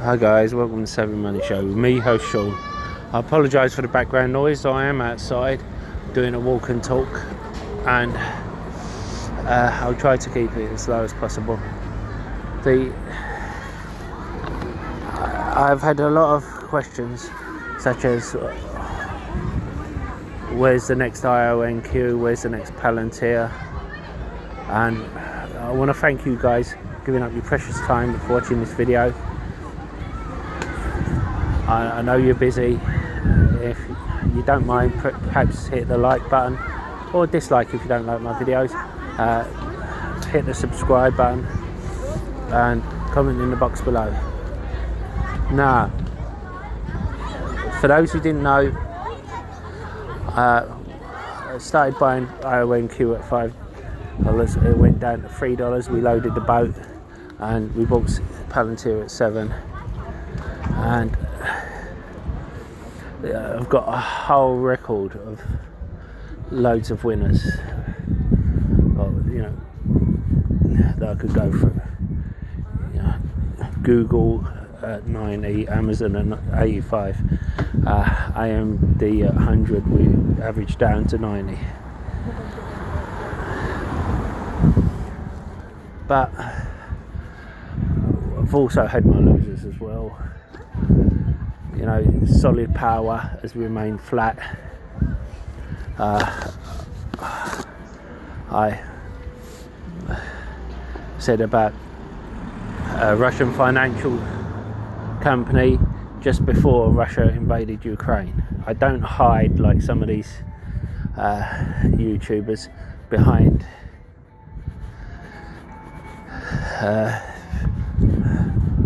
Hi guys, welcome to SavvyMoneyShow with me, host Sean. I apologise for the background noise. I am outside doing a walk and talk, and I'll try to keep it as slow as possible. I've had a lot of questions such as where's the next ionq, where's the next pltr, and I want to thank you guys for giving up your precious time for watching this video. I know you're busy. If you don't mind, perhaps hit the like button or dislike if you don't like my videos. Hit the subscribe button and comment in the box below. Now, for those who didn't know, I started buying ionq at $5. It went down to $3. We loaded the boat and we bought pltr at $7. And I've got a whole record of loads of winners, that I could go through. Google at 90, Amazon at 85, AMD at 100. We averaged down to 90. But I've also had my losers as well. Solid power has remained flat. I said about a Russian financial company just before Russia invaded Ukraine. I don't hide like some of these YouTubers behind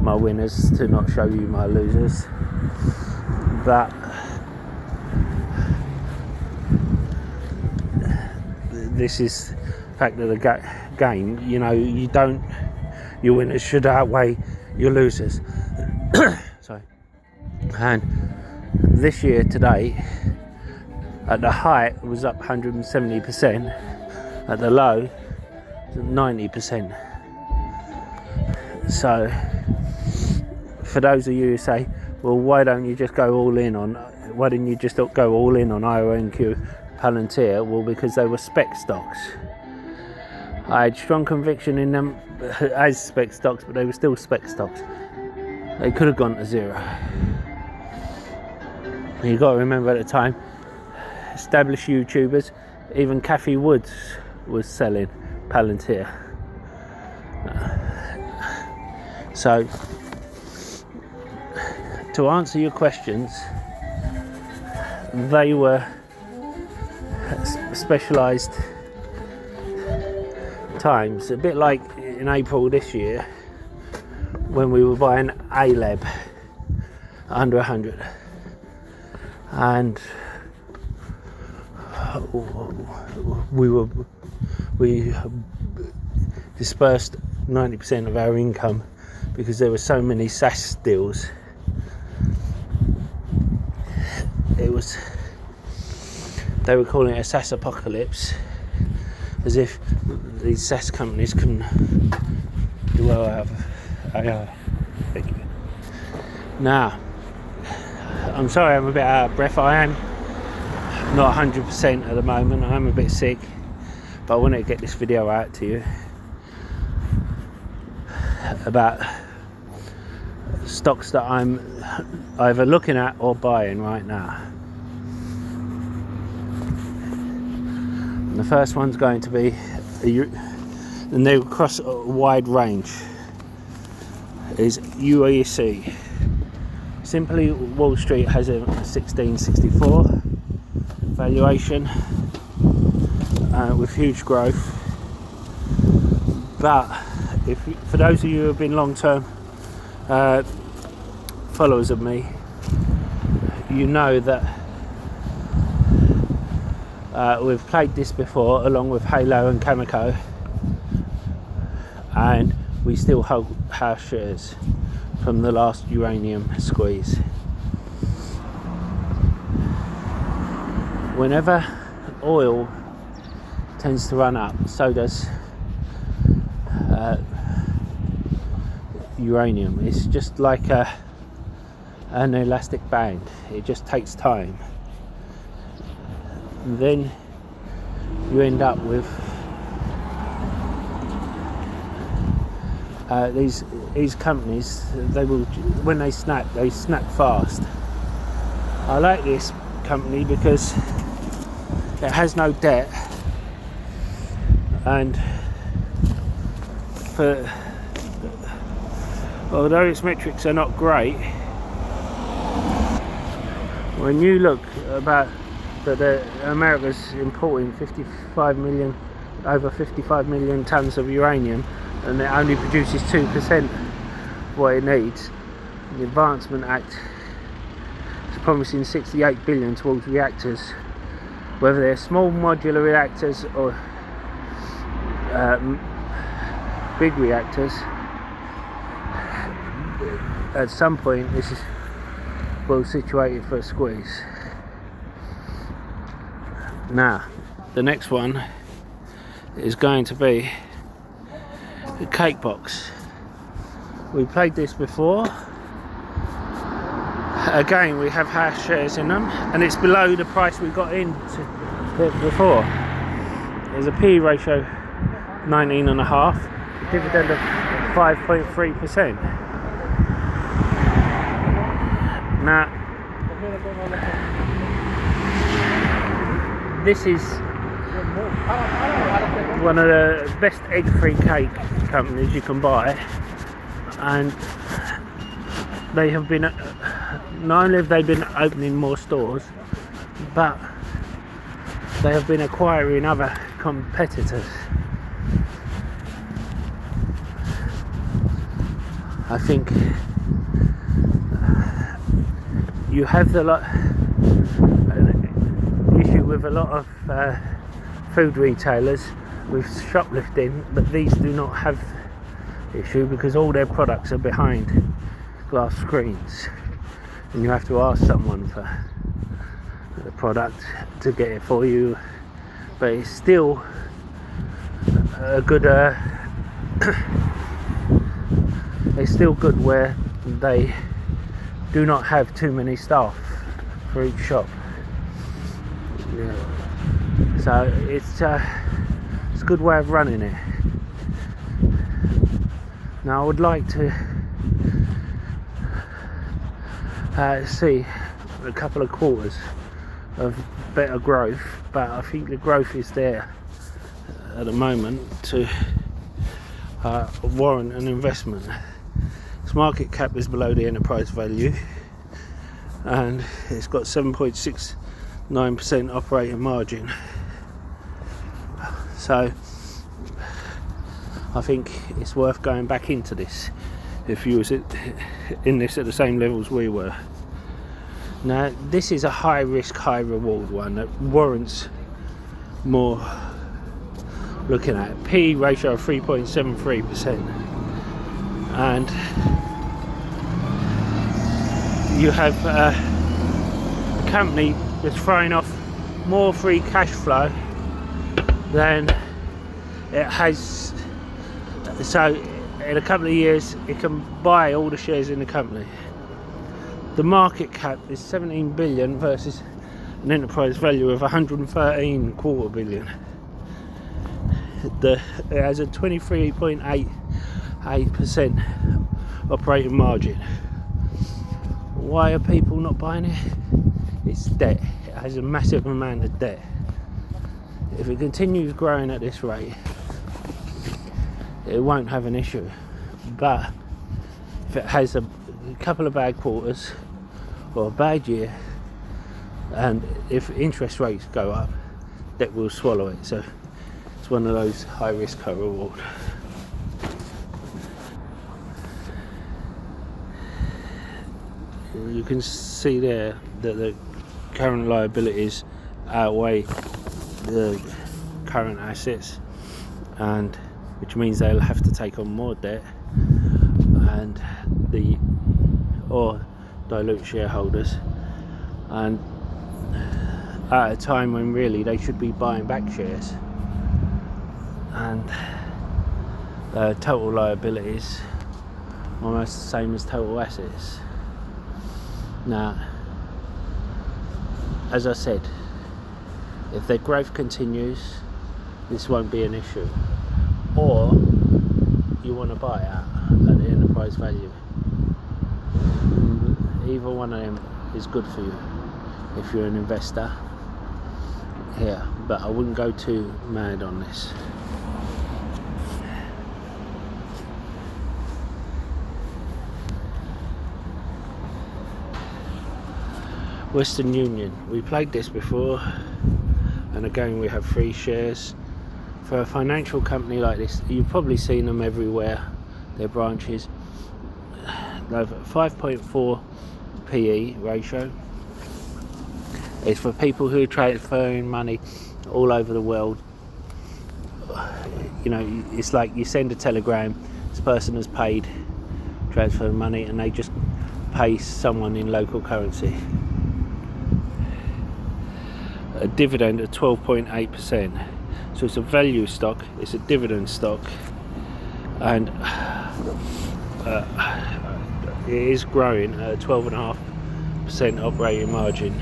my winners to not show you my losers. But this is fact of the game. Your winners should outweigh your losers. Sorry. And this year today, at the height, it was up 170%. At the low, 90%. So, for those of you who say, well, why didn't you just go all in on ionq, pltr? Well, because they were spec stocks. I had strong conviction in them as spec stocks, but they were still spec stocks. They could have gone to zero. You've got to remember at the time, established YouTubers, even Kathy Woods was selling pltr. So, to answer your questions, they were specialised times, a bit like in April this year when we were buying A-Lab under 100, and we dispersed 90% of our income because there were so many SaaS deals. They were calling it a SaaS apocalypse, as if these SaaS companies couldn't do well out of AI. Thank you. Now, I'm sorry I'm a bit out of breath. I am not 100% at the moment. I'm a bit sick, but I want to get this video out to you about stocks that I'm either looking at or buying right now. And the first one's going to be, and they cross a wide range, is UEC. Simply, Wall Street has a 1664 valuation with huge growth. But for those of you who have been long-term followers of me, you know that we've played this before along with Halo and Cameco, and we still hold our shares from the last uranium squeeze. Whenever oil tends to run up, so does uranium. It's just like an elastic band. It just takes time. And then you end up with these companies. They will, when they snap fast. I like this company because it has no debt, and although its metrics are not great, when you look about that America's importing over 55 million tons of uranium, and it only produces 2% what it needs. The Advancement Act is promising 68 billion towards reactors, whether they're small modular reactors or big reactors. At some point this is well situated for a squeeze. Now the next one is going to be the cake box. We played this before. Again, we have hash shares in them, and it's below the price we got into before. There's a PE ratio 19.5, dividend of 5.3%. Now this is one of the best egg-free cake companies you can buy, and they have been, not only have they been opening more stores, but they have been acquiring other competitors. I think you have the issue with a lot of food retailers with shoplifting, but these do not have issue because all their products are behind glass screens, and you have to ask someone for the product to get it for you. But it's still a good it's still good where they do not have too many staff for each shop. Yeah. So it's a good way of running it. Now I would like to see a couple of quarters of better growth, but I think the growth is there at the moment to warrant an investment. Its market cap is below the enterprise value, and it's got 7.69% operating margin. So I think it's worth going back into this if you was in this at the same levels we were. Now this is a high risk, high reward one that warrants more looking at. PE ratio of 3.73%, and you have a company that's throwing off more free cash flow than it has. So in a couple of years it can buy all the shares in the company. The market cap is 17 billion versus an enterprise value of 113.25 billion. It has a 23.88% operating margin. Why are people not buying it? It's debt. It has a massive amount of debt. If it continues growing at this rate, it won't have an issue. But if it has a couple of bad quarters or a bad year, and if interest rates go up, that will swallow it. So it's one of those high risk, high reward. You can see there that the current liabilities outweigh the current assets, and which means they'll have to take on more debt and or dilute shareholders, and at a time when really they should be buying back shares. And total liabilities almost the same as total assets. Now, as I said, if their growth continues, this won't be an issue. Or you want to buy out at the enterprise value. Either one of them is good for you if you're an investor here, but I wouldn't go too mad on this. Western Union, we played this before, and again we have free shares. For a financial company like this, you've probably seen them everywhere, their branches. They have 5.4 PE ratio. It's for people who are transferring money all over the world. You know, it's like you send a telegram, this person has paid, transfer money, and they just pay someone in local currency. A dividend of 12.8%. So it's a value stock, it's a dividend stock, and it is growing at a 12.5% operating margin.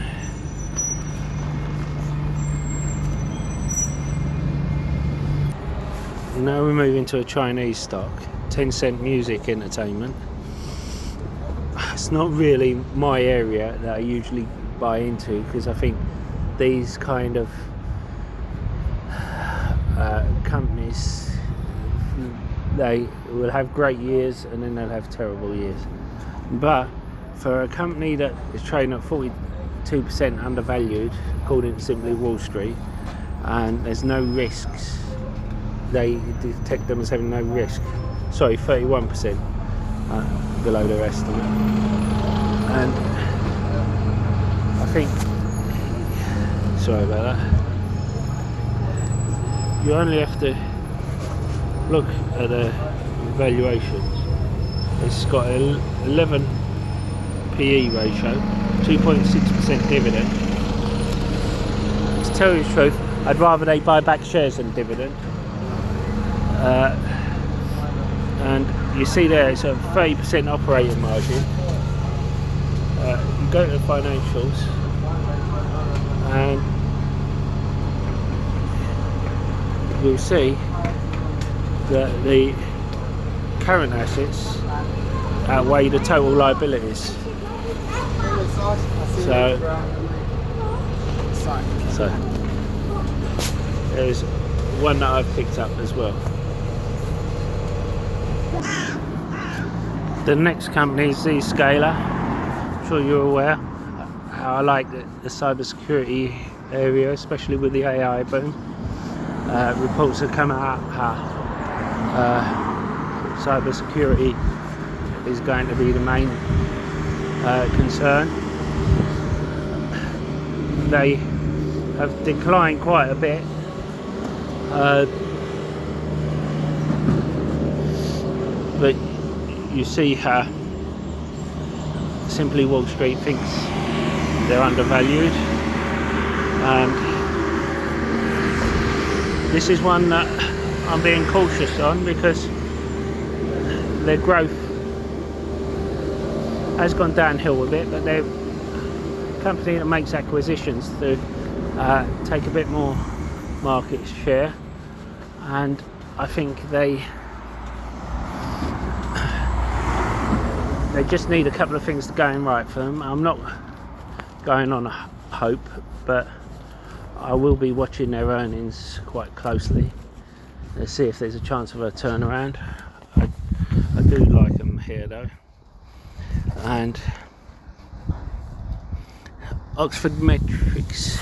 Now we move into a Chinese stock, Tencent Music Entertainment. It's not really my area that I usually buy into, because I think these kind of companies, they will have great years and then they'll have terrible years. But for a company that is trading at 42% undervalued, according to Simply Wall Street, and there's no risks, they detect them as having no risk. Sorry, 31% below their estimate. And I think, sorry about that, you only have to look at the valuations. It's got an 11 PE ratio, 2.6% dividend. To tell you the truth, I'd rather they buy back shares than dividend. And you see there, it's a 30% operating margin. You go to the financials, and you'll see that the current assets outweigh the total liabilities. So there's one that I've picked up as well. The next company is Zscaler. I'm sure you're aware how I like the cybersecurity area, especially with the AI boom. Reports have come out how cybersecurity is going to be the main concern. They have declined quite a bit. But you see how Simply Wall Street thinks they're undervalued, and this is one that I'm being cautious on because their growth has gone downhill a bit, but they're a company that makes acquisitions to take a bit more market share, and I think they just need a couple of things going right for them. I'm not going on a hope, but I will be watching their earnings quite closely. Let's see if there's a chance of a turnaround. I do like them here though. And Oxford Metrics,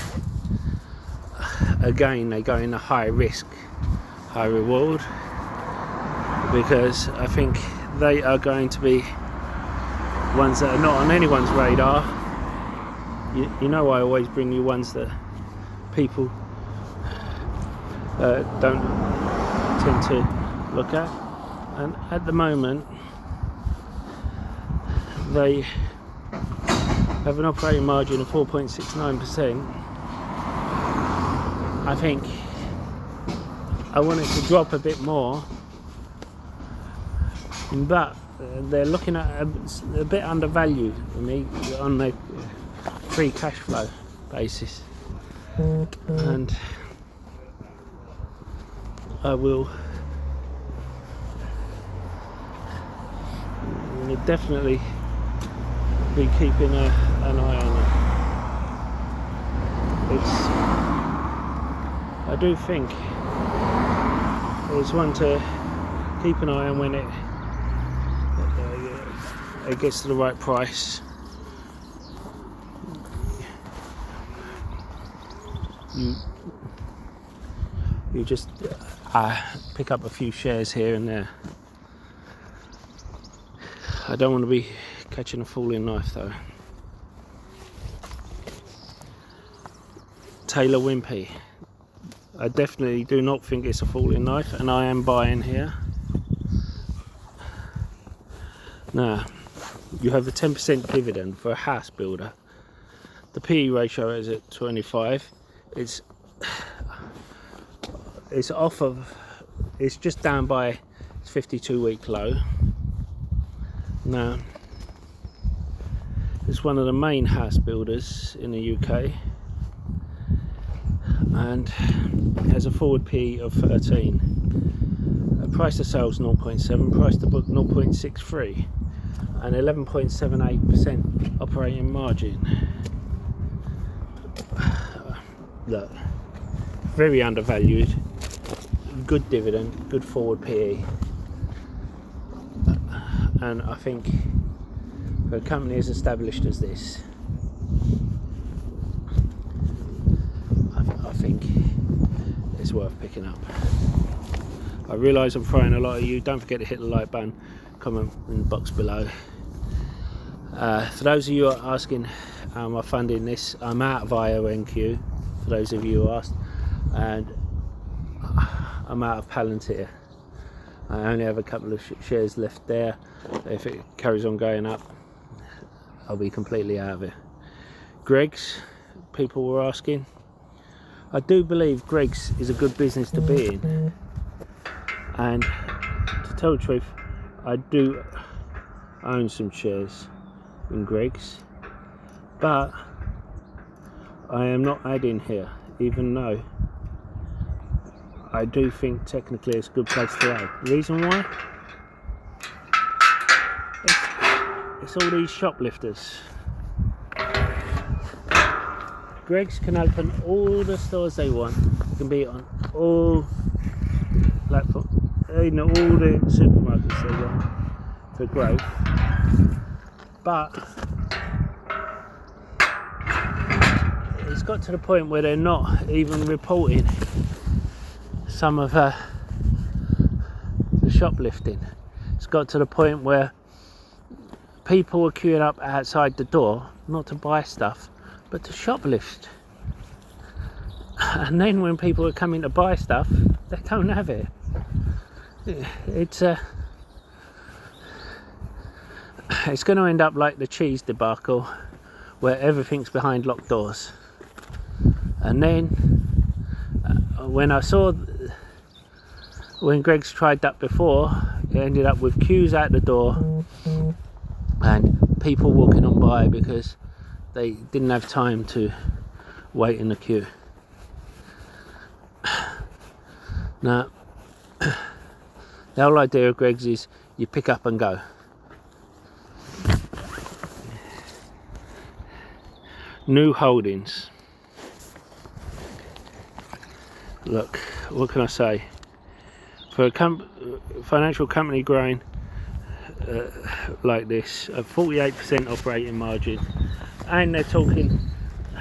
again they go in a high risk, high reward, because I think they are going to be ones that are not on anyone's radar. You know, I always bring you ones that people don't tend to look at, and at the moment they have an operating margin of 4.69%. I think I want it to drop a bit more, but they're looking at a bit undervalued for me on the free cash flow basis, and I will definitely be keeping an eye on it. I do think it's one to keep an eye on when it gets to the right price. You just pick up a few shares here and there. I don't want to be catching a falling knife though. Taylor Wimpey. I definitely do not think it's a falling knife, and I am buying here. Now, you have a 10% dividend for a house builder. The PE ratio is at 25. It's off of, it's just down by its 52-week low. Now, it's one of the main house builders in the UK, and has a forward PE of 13. A price to sales 0.7, price to book 0.63, and 11.78% operating margin. Look, very undervalued, good dividend, good forward PE, and I think for a company as established as this, I think it's worth picking up. I realise I'm throwing a lot at you. Don't forget to hit the like button, comment in the box below. For those of you who are asking how am I funding this, I'm out of ionq, for those of you who asked, and I'm out of Palantir. I only have a couple of shares left there. If it carries on going up, I'll be completely out of it. Greggs, people were asking. I do believe Greggs is a good business to be in, and to tell the truth, I do own some shares in Greggs, but I am not adding here, even though I do think technically it's a good place to add. The reason why? It's all these shoplifters. Greggs can open all the stores they want. It can be on all platforms, in all the supermarkets they want for growth. But it's got to the point where they're not even reporting some of the shoplifting. It's got to the point where people are queuing up outside the door, not to buy stuff, but to shoplift. And then when people are coming to buy stuff, they don't have it. It's going to end up like the cheese debacle, where everything's behind locked doors. And then when Greggs tried that before, it ended up with queues out the door and people walking on by because they didn't have time to wait in the queue. Now, the whole idea of Greggs is you pick up and go. New holdings. Look, what can I say? For a financial company growing like this, a 48% operating margin, and they're talking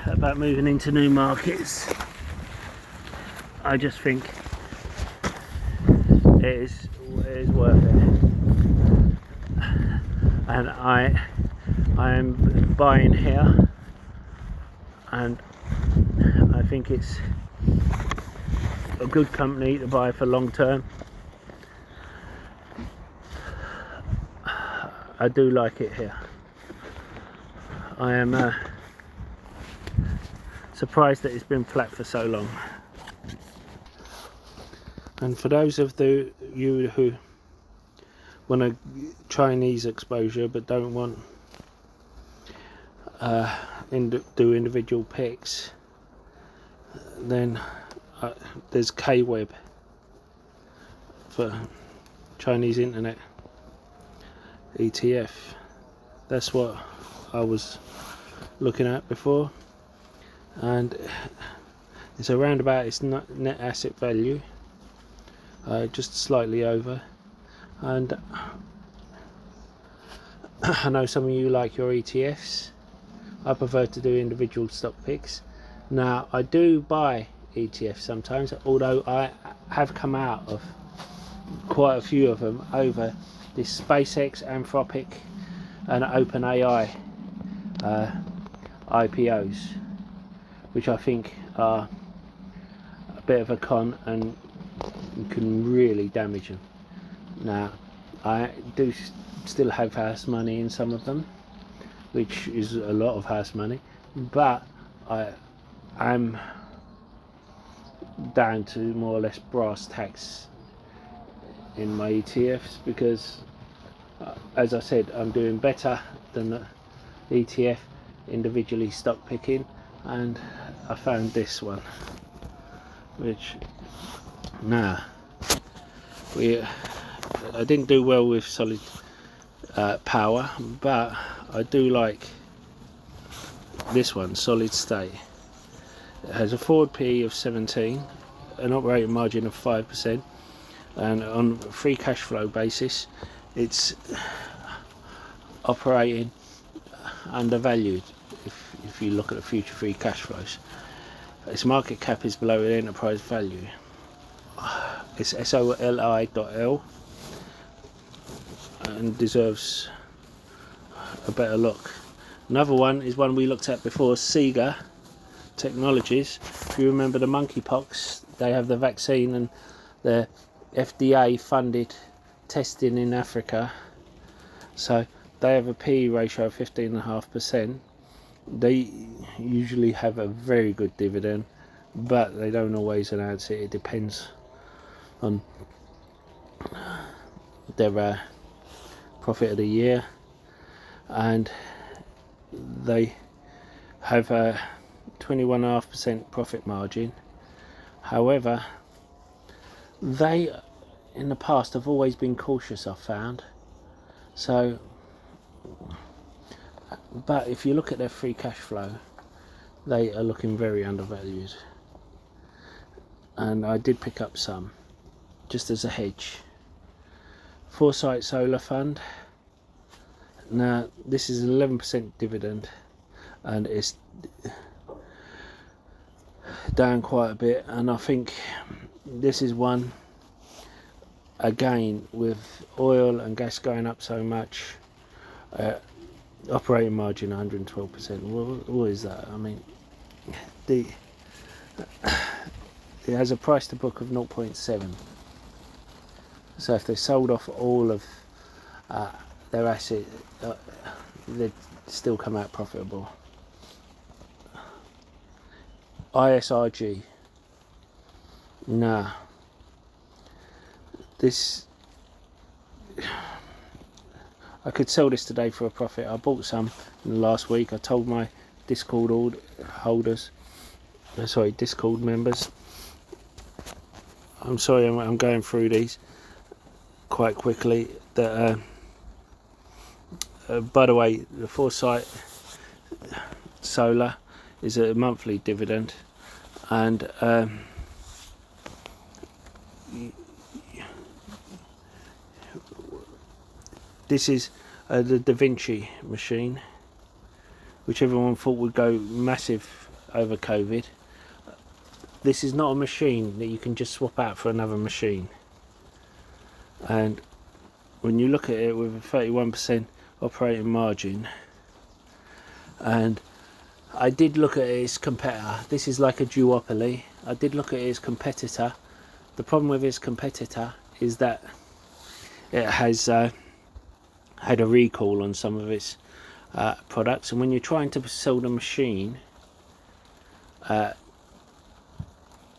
about moving into new markets, I just think it is worth it. And I am buying here, and I think it's a good company to buy for long term. I do like it here. I am surprised that it's been flat for so long. And for those of you who want a Chinese exposure but don't want do individual picks, then there's Kweb for Chinese internet ETF. That's what I was looking at before, and it's around about its net asset value, just slightly over. And I know some of you like your ETFs. I prefer to do individual stock picks. Now I do buy ETFs sometimes, although I have come out of quite a few of them over this SpaceX, Anthropic and OpenAI IPOs, which I think are a bit of a con and you can really damage them. Now I do still have house money in some of them, which is a lot of house money, but I'm down to more or less brass tacks in my ETFs, because as I said, I'm doing better than the ETF individually stock picking, and I found this one, which I didn't do well with solid power, but I do like this one, solid state. It has a forward PE of 17, an operating margin of 5%, and on a free cash flow basis it's operating undervalued if you look at the future free cash flows. Its market cap is below the enterprise value. It's soli.l and deserves a better look. Another one is one we looked at before, Sega Technologies. If you remember the monkeypox, they have the vaccine and the FDA funded testing in Africa, so they have a PE ratio of 15.5%. They usually have a very good dividend, but they don't always announce it. It depends on their profit of the year, and they have a 21.5% profit margin. However, they in the past have always been cautious, I've found. So, but if you look at their free cash flow, they are looking very undervalued, and I did pick up some just as a hedge. Foresight Solar Fund. Now this is 11% dividend, and it's down quite a bit, and I think this is one, again, with oil and gas going up so much, operating margin 112%. What is that? I mean, it has a price to book of 0.7. So if they sold off all of their asset, they'd still come out profitable. ISRG. Nah. This, I could sell this today for a profit. I bought some in the last week. I told my Discord Discord members. I'm sorry, I'm going through these quite quickly. That by the way, the Foresight Solar is a monthly dividend, and this is the Da Vinci machine, which everyone thought would go massive over COVID. This is not a machine that you can just swap out for another machine, and when you look at it with a 31% operating margin, and I did look at its competitor. This is like a duopoly. I did look at its competitor. The problem with its competitor is that it has had a recall on some of its products, and when you're trying to sell the machine,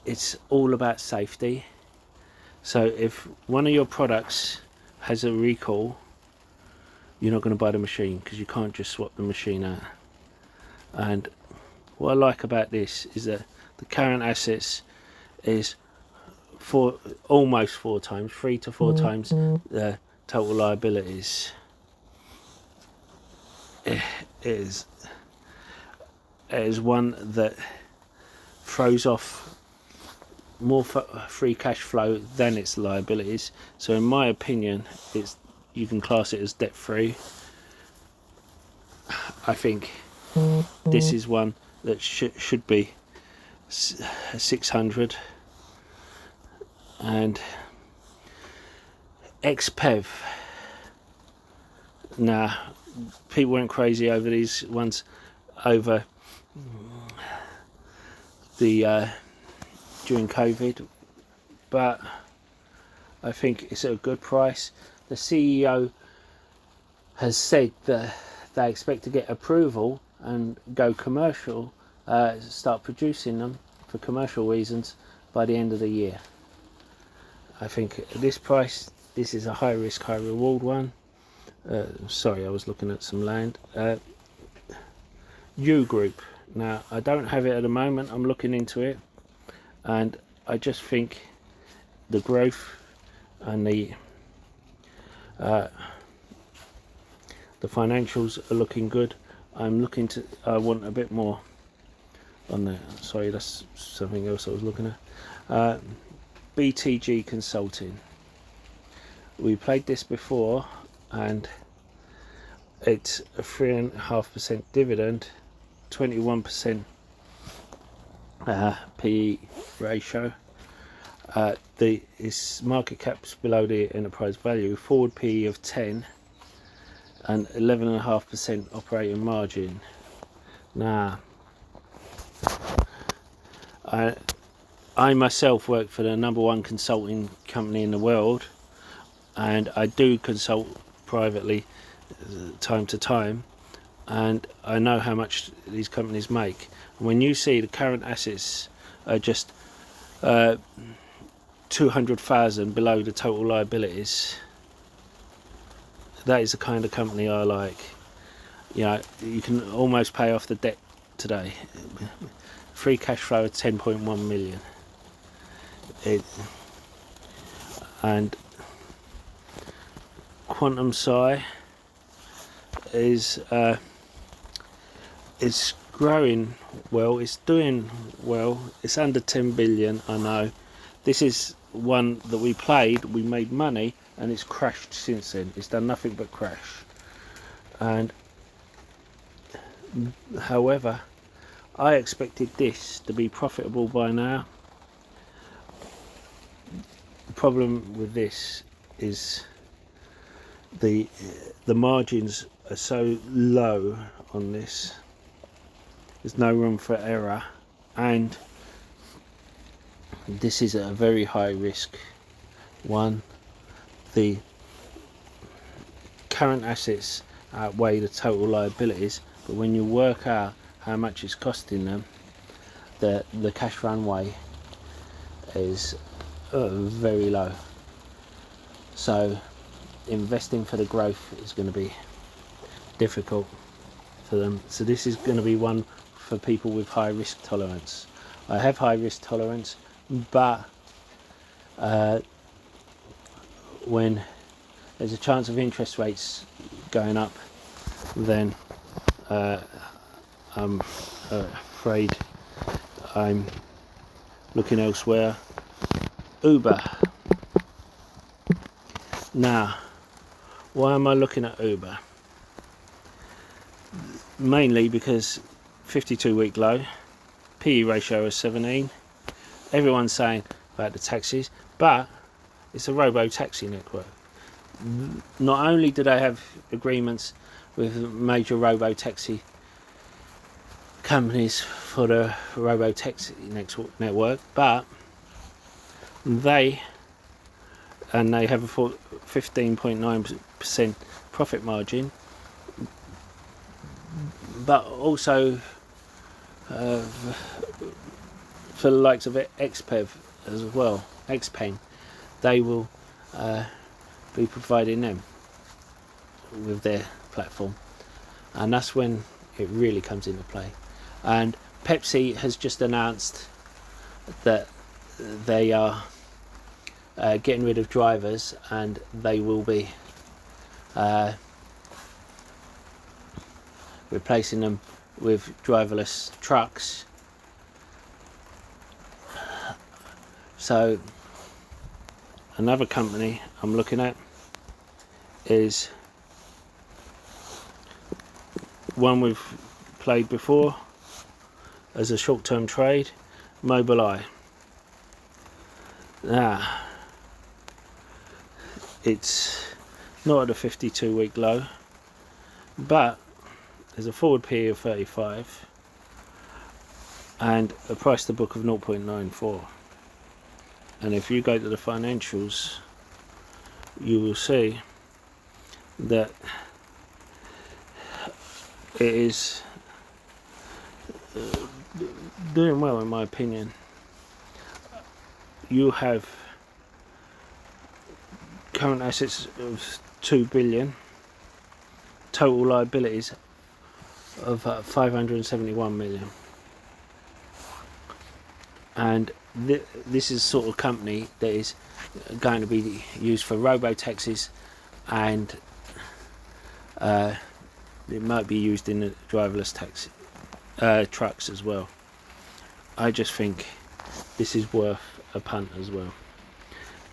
it's all about safety. So if one of your products has a recall, you're not going to buy the machine, because you can't just swap the machine out. And what I like about this is that the current assets is almost 4 times, 3 to 4 times the total liabilities. It is one that throws off more free cash flow than its liabilities. So in my opinion, you can class it as debt free. I think this is one that should be 600. And XPEV, nah, people went crazy over these ones over the during COVID, but I think it's at a good price. The CEO has said that they expect to get approval and go commercial, start producing them for commercial reasons by the end of the year. I think at this price, this is a high risk, high reward one. Sorry, I was looking at some land. U Group. Now, I don't have it at the moment. I'm looking into it, and I just think the growth and the financials are looking good. I want a bit more on there. Sorry, that's something else I was looking at. BTG Consulting. We played this before, and it's a 3.5% dividend, 21% PE ratio. Its market cap's below the enterprise value, forward PE of 10, and 11.5% operating margin. Now, I myself work for the #1 consulting company in the world, and I do consult privately time to time, and I know how much these companies make. When you see the current assets are just 200,000 below the total liabilities, that is the kind of company I like. You know, you can almost pay off the debt today. Free cash flow of 10.1 million. And Quantum Sci is it's growing well, it's doing well, it's under 10 billion. I know this is one that we played, we made money, and it's crashed since then. It's done nothing but crash. And however, I expected this to be profitable by now. The problem with this is the margins are so low on this. There's no room for error, and this is a very high risk one. The current assets outweigh the total liabilities, but when you work out how much it's costing them, the cash runway is very low. So investing for the growth is going to be difficult for them. So this is going to be one for people with high risk tolerance. I have high risk tolerance, but when there's a chance of interest rates going up, then I'm afraid I'm looking elsewhere. Uber. Now, why am I looking at Uber? Mainly because 52-week low, PE ratio of 17. Everyone's saying about the taxis, but it's a robo-taxi network. Not only do they have agreements with major robo-taxi companies for the robo-taxi network, but they have a 15.9% profit margin, but also for the likes of XPEV as well, XPeng, they will be providing them with their platform, and that's when it really comes into play. And Pepsi has just announced that they are getting rid of drivers, and they will be replacing them with driverless trucks. So another company I'm looking at is one we've played before as a short-term trade, Mobile. Now it's not at a 52-week low, but there's a forward PE of 35 and a price to book of 0.94. And if you go to the financials, you will see that it is doing well, in my opinion. You have current assets of 2 billion, total liabilities of 571 million, and this is sort of company that is going to be used for robo-taxis, and it might be used in the driverless taxi trucks as well. I just think this is worth a punt as well.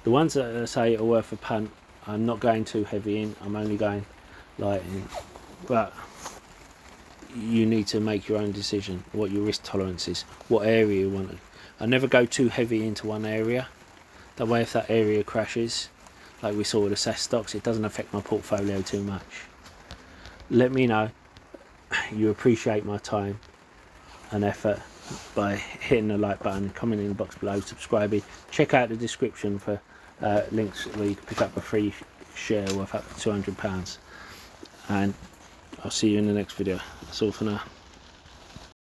The ones that I say are worth a punt, I'm not going too heavy in, I'm only going light in, but you need to make your own decision, what your risk tolerance is, what area you want to. I never go too heavy into one area, that way if that area crashes, like we saw with the SAS stocks, it doesn't affect my portfolio too much. Let me know you appreciate my time and effort by hitting the like button, comment in the box below, subscribing. Check out the description for links where you can pick up a free share worth up to £200, and I'll see you in the next video. That's all for now.